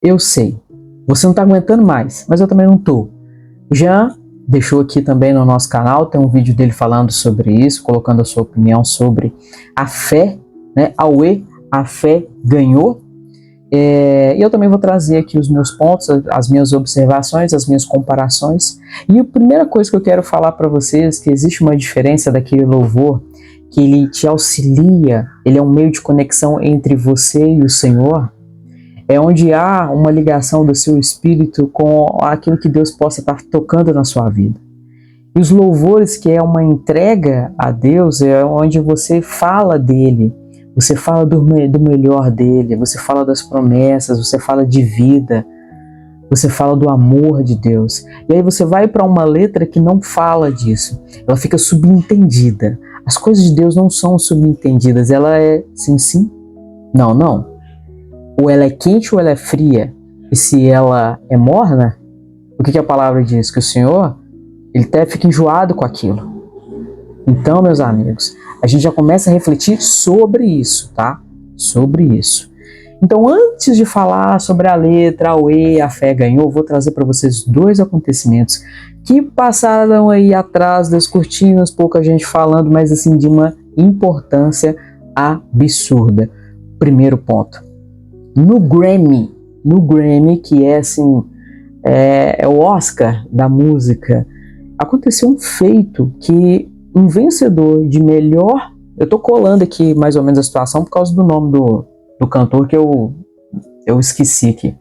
Eu sei, você não está aguentando mais, mas eu também não estou. Jean deixou aqui também no nosso canal, tem um vídeo dele falando sobre isso, colocando a sua opinião sobre a fé, né? A fé ganhou. E eu também vou trazer aqui os meus pontos, as minhas observações, as minhas comparações. E a primeira coisa que eu quero falar para vocês é que existe uma diferença daquele louvor, que ele te auxilia, ele é um meio de conexão entre você e o Senhor, é onde há uma ligação do seu espírito com aquilo que Deus possa estar tocando na sua vida. E os louvores, que é uma entrega a Deus, é onde você fala dele, você fala do melhor dele, você fala das promessas, você fala de vida, você fala do amor de Deus. E aí você vai para uma letra que não fala disso, ela fica subentendida. As coisas de Deus não são subentendidas, ela é sim, sim, não, não. Ou ela é quente ou ela é fria. E se ela é morna, o que a palavra diz? Que o Senhor, ele até fica enjoado com aquilo. Então, meus amigos, a gente já começa a refletir sobre isso, tá? Sobre isso. Então, antes de falar sobre a letra, a fé ganhou, vou trazer para vocês dois acontecimentos que passaram aí atrás das cortinas, pouca gente falando, mas assim, de uma importância absurda. Primeiro ponto. No Grammy, que é assim, é o Oscar da música, aconteceu um feito que um vencedor de melhor... Eu tô colando aqui mais ou menos a situação por causa do nome do cantor que eu esqueci aqui.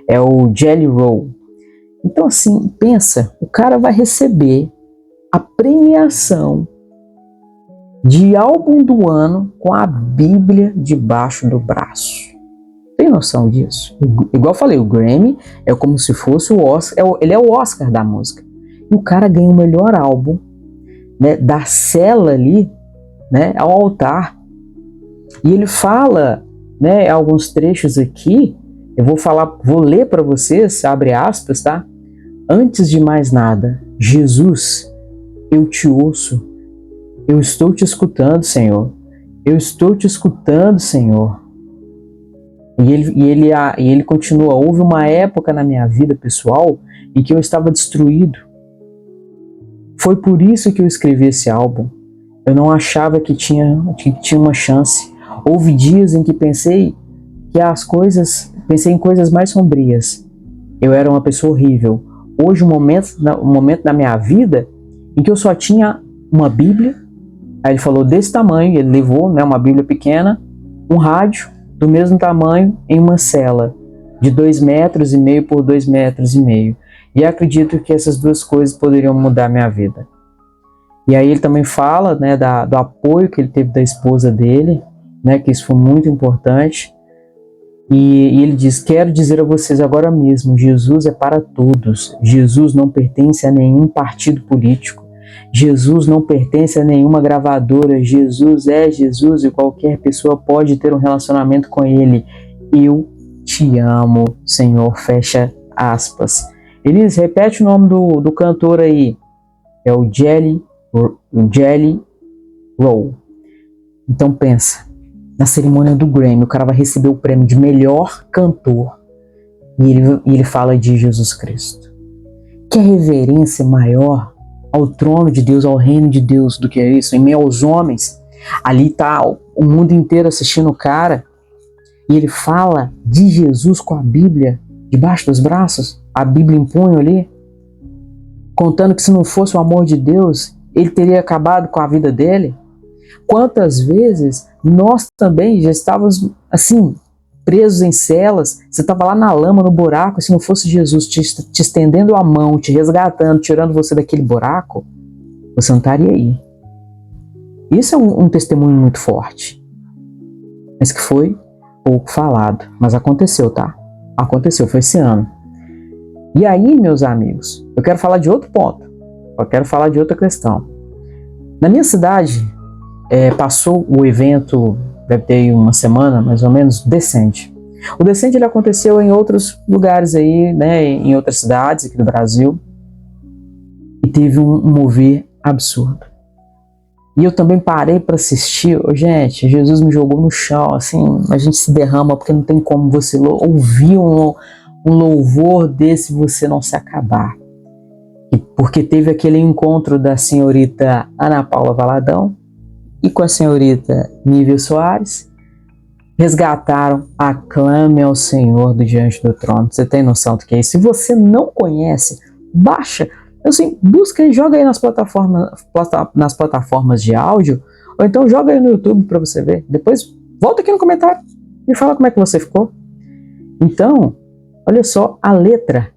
É o Jelly Roll. Então assim, pensa, o cara vai receber a premiação de álbum do ano com a Bíblia debaixo do braço. Tem noção disso? Igual eu falei, o Grammy é como se fosse o Oscar, ele é o Oscar da música. E o cara ganha o melhor álbum, né, da cela ali, né, ao altar. E ele fala, né, alguns trechos aqui, eu vou ler para vocês, abre aspas, tá? Antes de mais nada, Jesus, eu te ouço, eu estou te escutando, Senhor. Eu estou te escutando, Senhor. E ele continua, houve uma época na minha vida pessoal em que eu estava destruído. Foi por isso que eu escrevi esse álbum. Eu não achava que tinha uma chance. Houve dias em que pensei em coisas mais sombrias. Eu era uma pessoa horrível. Hoje, um momento da minha vida em que eu só tinha uma Bíblia. Aí ele falou desse tamanho, ele levou, né, uma Bíblia pequena, um rádio do mesmo tamanho em uma cela de 2,5 metros por 2,5 metros. E acredito que essas duas coisas poderiam mudar a minha vida. E aí ele também fala, né, do apoio que ele teve da esposa dele, né, que isso foi muito importante. E ele diz, quero dizer a vocês agora mesmo, Jesus é para todos. Jesus não pertence a nenhum partido político. Jesus não pertence a nenhuma gravadora. Jesus é Jesus e qualquer pessoa pode ter um relacionamento com ele. Eu te amo, Senhor. Fecha aspas. Elis, repete o nome do cantor aí. É o Jelly Roll. Então pensa, na cerimônia do Grammy, o cara vai receber o prêmio de melhor cantor e ele fala de Jesus Cristo. Que reverência maior ao trono de Deus, ao reino de Deus do que é isso? Em meio aos homens, ali está o mundo inteiro assistindo o cara e ele fala de Jesus com a Bíblia debaixo dos braços, a Bíblia em punho ali, contando que se não fosse o amor de Deus, ele teria acabado com a vida dele. Quantas vezes nós também já estávamos assim, presos em celas, você estava lá na lama, no buraco, e se não fosse Jesus te estendendo a mão, te resgatando, tirando você daquele buraco, você não estaria aí. Isso é um testemunho muito forte, mas que foi pouco falado, mas aconteceu, tá? Aconteceu, foi esse ano. E aí, meus amigos, eu quero falar de outro ponto, eu quero falar de outra questão. Na minha cidade, passou o evento, deve ter uma semana, mais ou menos, Descende. O Descende ele aconteceu em outros lugares aí, né, em outras cidades aqui do Brasil, e teve um mover absurdo. E eu também parei para assistir. Gente, Jesus me jogou no chão, assim, a gente se derrama porque não tem como você ouvir um louvor desse você não se acabar. E porque teve aquele encontro da senhorita Ana Paula Valadão e com a senhorita Nívia Soares, resgataram Aclame ao Senhor do Diante do Trono. Você tem noção do que é isso? Se você não conhece, baixa, assim, busca e joga aí nas plataformas de áudio, ou então joga aí no YouTube para você ver. Depois volta aqui no comentário e fala como é que você ficou. Então, olha só a letra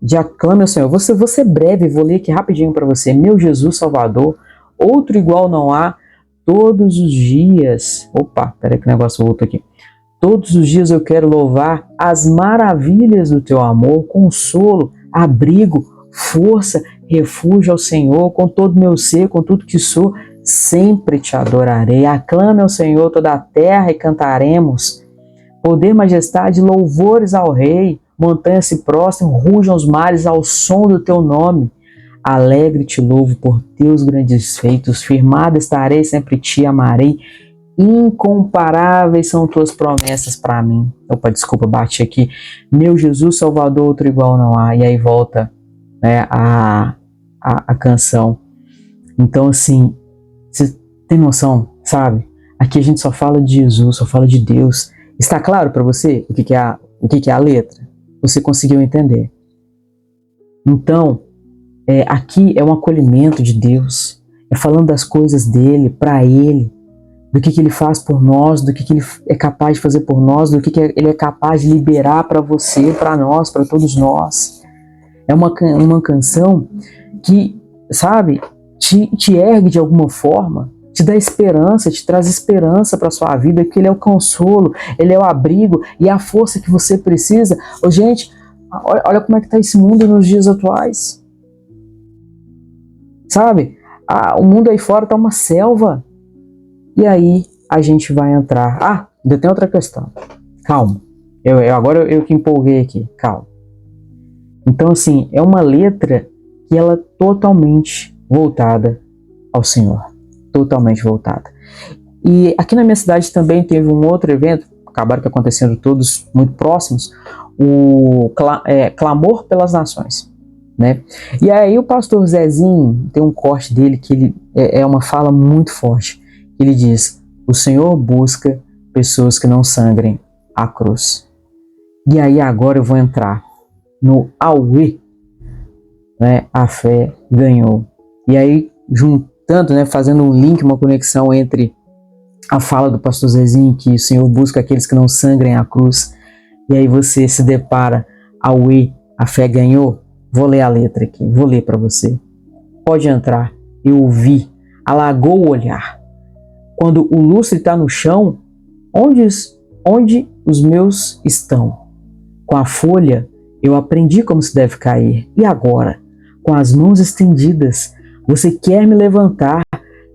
de Aclame ao Senhor. Vou ser breve, vou ler aqui rapidinho para você. Meu Jesus Salvador, outro igual não há, todos os dias. Opa, peraí que o negócio voltou aqui. Todos os dias eu quero louvar as maravilhas do teu amor, consolo, abrigo, força, refúgio ao Senhor, com todo o meu ser, com tudo que sou, sempre te adorarei. Aclame ao Senhor toda a terra e cantaremos. Poder, majestade, louvores ao Rei. Montanhas se prostram, rujam os mares ao som do teu nome. Alegre te louvo por teus grandes feitos, firmado estarei, sempre te amarei. Incomparáveis são tuas promessas para mim. Opa, desculpa, bati aqui. Meu Jesus Salvador, outro igual não há. E aí volta, né, a canção. Então, assim, você tem noção, sabe? Aqui a gente só fala de Jesus, só fala de Deus. Está claro para você o que é a letra? Você conseguiu entender? Então, aqui é um acolhimento de Deus. É falando das coisas dele, para ele, do que ele faz por nós, do que ele é capaz de fazer por nós, do que ele é capaz de liberar para você, para nós, para todos nós. É uma canção que, sabe, te ergue de alguma forma, te dá esperança, te traz esperança para sua vida, que ele é o consolo, ele é o abrigo e a força que você precisa. Gente, olha como é que está esse mundo nos dias atuais. Sabe? O mundo aí fora está uma selva. E aí a gente vai entrar. Ainda tem outra questão. Calma. Agora eu que empolguei aqui. Calma. Então, assim, é uma letra que ela é totalmente voltada ao Senhor. Totalmente voltada. E aqui na minha cidade também teve um outro evento, acabaram que acontecendo todos muito próximos, o Clamor pelas Nações. Né? E aí o pastor Zezinho, tem um corte dele que ele é uma fala muito forte. Ele diz: o Senhor busca pessoas que não sangrem a cruz. E aí agora eu vou entrar no Aue, né? A fé ganhou. E aí juntando, né, fazendo um link, uma conexão entre a fala do pastor Zezinho, que o Senhor busca aqueles que não sangrem a cruz, e aí você se depara, Aue, a fé ganhou. Vou ler a letra aqui, vou ler para você. Pode entrar. Eu vi, alagou o olhar. Quando o lustre está no chão, onde os meus estão? Com a folha, eu aprendi como se deve cair. E agora, com as mãos estendidas, você quer me levantar,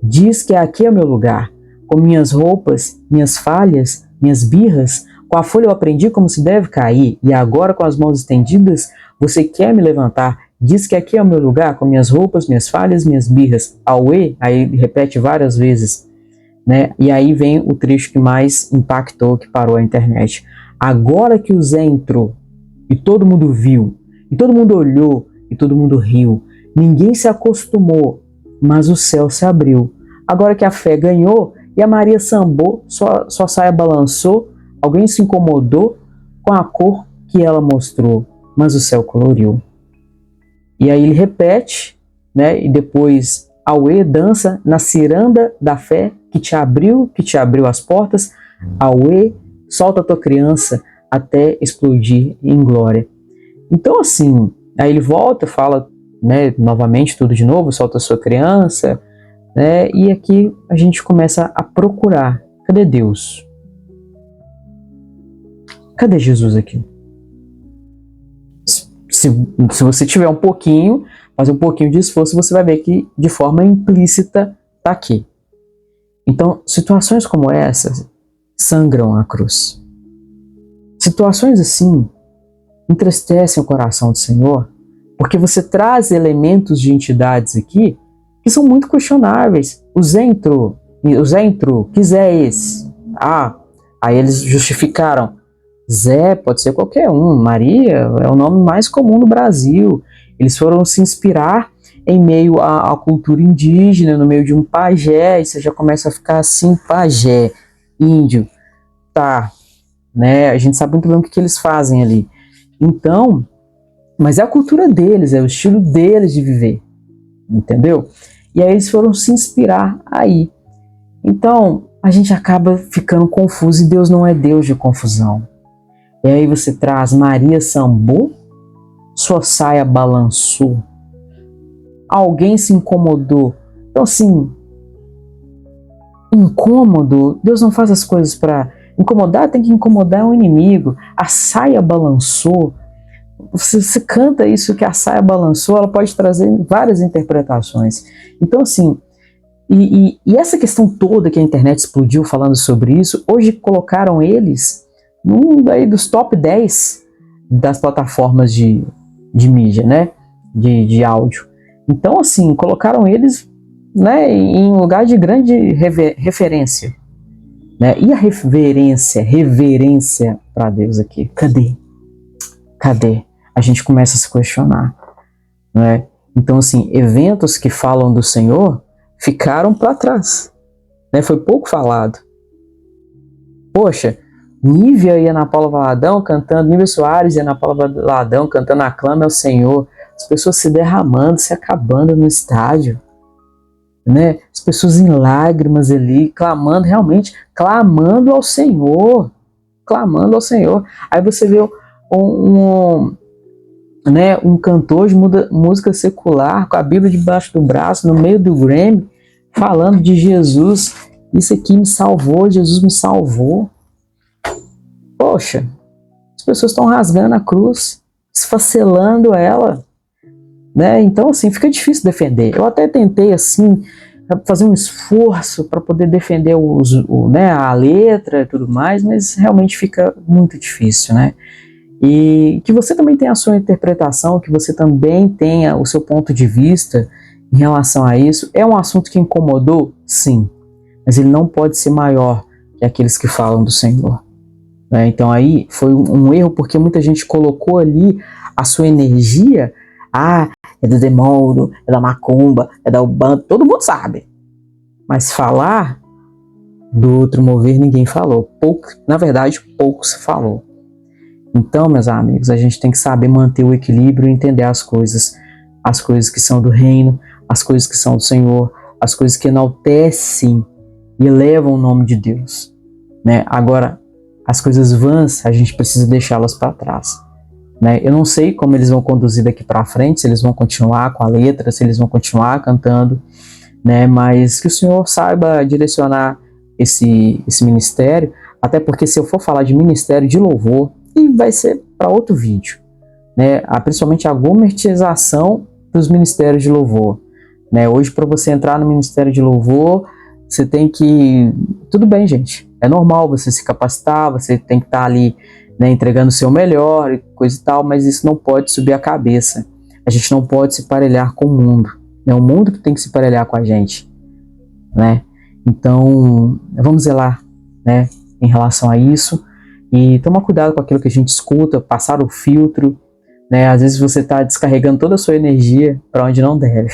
diz que aqui é o meu lugar. Com minhas roupas, minhas falhas, minhas birras, com a folha eu aprendi como se deve cair. E agora, com as mãos estendidas, você quer me levantar, diz que aqui é o meu lugar, com minhas roupas, minhas falhas, minhas birras. Aue, aí ele repete várias vezes, né? E aí vem o trecho que mais impactou, que parou a internet. Agora que o Zé entrou, e todo mundo viu, e todo mundo olhou, e todo mundo riu. Ninguém se acostumou, mas o céu se abriu. Agora que a fé ganhou, e a Maria sambou, sua saia balançou, alguém se incomodou com a cor que ela mostrou, mas o céu coloriu. E aí ele repete, né? E depois Aue dança na ciranda da fé que te abriu as portas. Aue, solta a tua criança até explodir em glória. Então, assim, aí ele volta, fala, né, novamente tudo de novo, solta a sua criança, né? E aqui a gente começa a procurar. Cadê Deus? Cadê Jesus aqui? Se você tiver fazer um pouquinho de esforço, você vai ver que de forma implícita está aqui. Então, situações como essas sangram a cruz. Situações assim entristecem o coração do Senhor, porque você traz elementos de entidades aqui que são muito questionáveis. O Zé entrou, que Zé é esse? Aí eles justificaram. Zé pode ser qualquer um, Maria é o nome mais comum no Brasil. Eles foram se inspirar em meio à cultura indígena, no meio de um pajé, e você já começa a ficar assim, pajé, índio, tá, né? A gente sabe muito bem o que eles fazem ali. Então, mas é a cultura deles, é o estilo deles de viver, entendeu? E aí eles foram se inspirar aí. Então, a gente acaba ficando confuso, e Deus não é Deus de confusão. E aí você traz Maria sambou, sua saia balançou, alguém se incomodou. Então, assim, incômodo, Deus não faz as coisas para incomodar, tem que incomodar o inimigo. A saia balançou. Você canta isso, que a saia balançou, ela pode trazer várias interpretações. Então, assim, e essa questão toda que a internet explodiu falando sobre isso, hoje colocaram eles num daí dos top 10 das plataformas de mídia, né? De áudio. Então, assim, colocaram eles, né, em lugar de grande referência. Né? E a reverência para Deus aqui? Cadê? Cadê? A gente começa a se questionar. Né? Então, assim, eventos que falam do Senhor ficaram para trás. Né? Foi pouco falado. Poxa, Nívia e Ana Paula Valadão cantando, Nívia Soares e Ana Paula Valadão cantando Aclame ao Senhor. As pessoas se derramando, se acabando no estádio. Né? As pessoas em lágrimas ali, clamando, realmente, clamando ao Senhor. Clamando ao Senhor. Aí você vê né, um cantor de música secular com a Bíblia debaixo do braço, no meio do Grammy, falando de Jesus. Isso aqui me salvou, Jesus me salvou. Poxa, as pessoas estão rasgando a cruz, esfacelando ela. Né? Então, assim, fica difícil defender. Eu até tentei, assim, fazer um esforço para poder defender né, a letra e tudo mais, mas realmente fica muito difícil, né? E que você também tenha a sua interpretação, que você também tenha o seu ponto de vista em relação a isso. É um assunto que incomodou? Sim. Mas ele não pode ser maior que aqueles que falam do Senhor. Né? Então aí foi um erro, porque muita gente colocou ali a sua energia. É do demônio, é da macumba, é da Umbanda, todo mundo sabe. Mas falar do outro mover ninguém falou. Na verdade, pouco se falou. Então, meus amigos, a gente tem que saber manter o equilíbrio e entender as coisas que são do reino, as coisas que são do Senhor, as coisas que enaltecem e elevam o nome de Deus. Né? Agora, as coisas vãs, a gente precisa deixá-las para trás. Né? Eu não sei como eles vão conduzir daqui para frente, se eles vão continuar com a letra, se eles vão continuar cantando, né? Mas que o Senhor saiba direcionar esse ministério, até porque se eu for falar de ministério de louvor, e vai ser para outro vídeo, né? Principalmente a gourmetização dos ministérios de louvor. Né? Hoje, para você entrar no ministério de louvor, você tem que... Tudo bem, gente, é normal você se capacitar, você tem que estar ali, né, entregando o seu melhor e coisa e tal, mas isso não pode subir a cabeça. A gente não pode se parelhar com o mundo. É o mundo que tem que se parelhar com a gente. Né? Então, vamos zelar, né, em relação a isso e tomar cuidado com aquilo que a gente escuta, passar o filtro. Né? Às vezes você está descarregando toda a sua energia para onde não deve.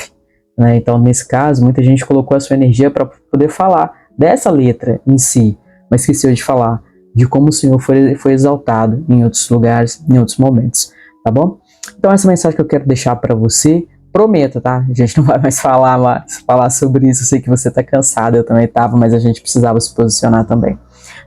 Né? Então, nesse caso, muita gente colocou a sua energia para poder falar dessa letra em si, mas esqueceu de falar de como o Senhor foi exaltado em outros lugares, em outros momentos, tá bom? Então essa mensagem que eu quero deixar para você, prometo, tá? A gente não vai mais falar sobre isso, eu sei que você tá cansado, eu também tava, mas a gente precisava se posicionar também,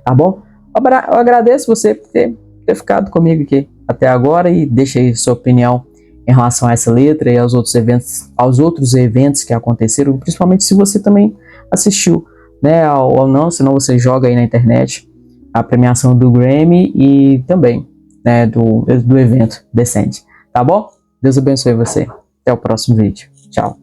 tá bom? Eu agradeço você por ter ficado comigo aqui até agora e deixa aí sua opinião em relação a essa letra e aos outros eventos que aconteceram, principalmente se você também assistiu, né, ou não, senão você joga aí na internet a premiação do Grammy e também, né, do evento Descende. Tá bom? Deus abençoe você. Até o próximo vídeo. Tchau.